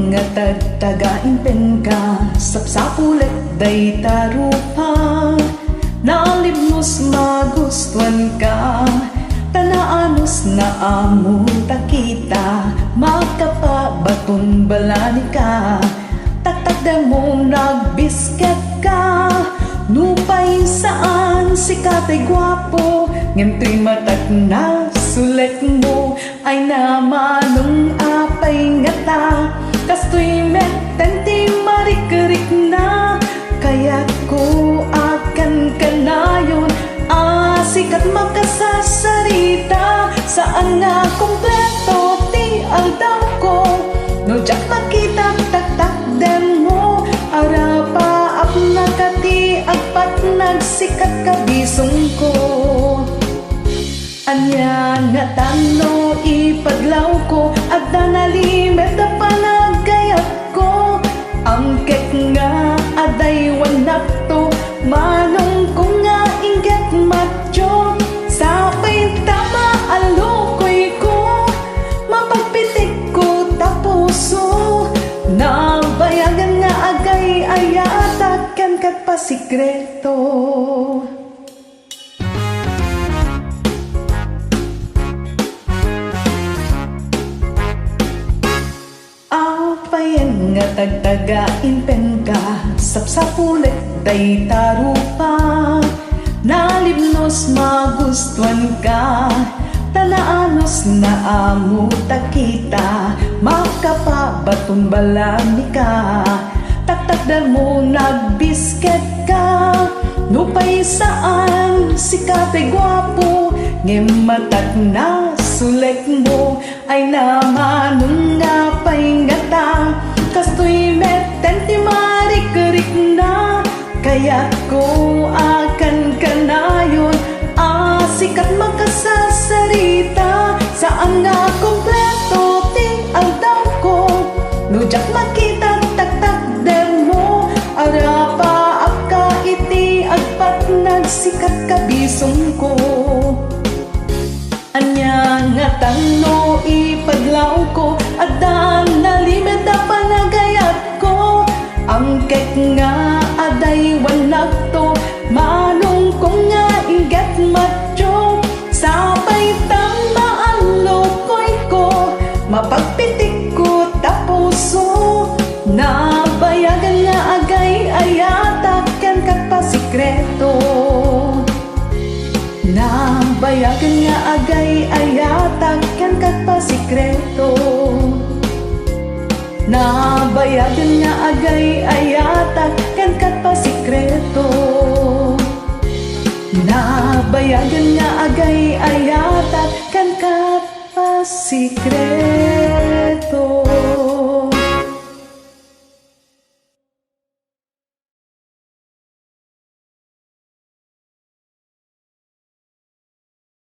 nga tagtagain ka sapsapulit day tarupa nalibnos magustuhan ka tanaanos na amo takita makapabaton balani ka taktakda mo nagbisket ka nupay saan sikatay gwapo ngento'y matag na sulet mo ay namanong apay ngata kasto'y metenti marikerik na kaya ko akan kanayon sikat makasasarita saan nga kompleto ti aldaw ko no jak makita taktakden mo arapa ap nakati agpat nagsikat kabisong ko anya nga tano ipaglaw ko at danalimet na panagayat ko ang kek nga aday wanak to manong ko nga inget matyo sapay tama alukoy ko mapagpitik ko tapuso nabayagan nga agay ayatak ken kat pasikreto apayan nga tagtagain pen ka sapsapulit day tarupa nalibnos magustuhan ka tanaanos na amo takita makapabaton balani ka taktakdan mo nagbisket ka nupay saan sikatay gwapo ngimatak na sulek mo ay namanong nga paingata kasto'y metenti marikerik na kaya ko akan kanayon sikat makasasarita saan nga kompleto ti aldaw ko no jak makita taktakden mo arapa apka iti agpat nagsikat kabisong ko anya nga tano ipaglaw ko at nalimet na panagayat ko ang kek nga aday wanak to manong ko nga inget matyo sapay tama ang lokoy ko mapagpitik ko tapuso nabayagan nga agay ayatak ken kat pasikreto nabayagan nga agay ayatak ken kat pasikreto nabayagan nga agay ayatak ken kat pasikreto nabayagan nga agay ayatak ken kat pasikreto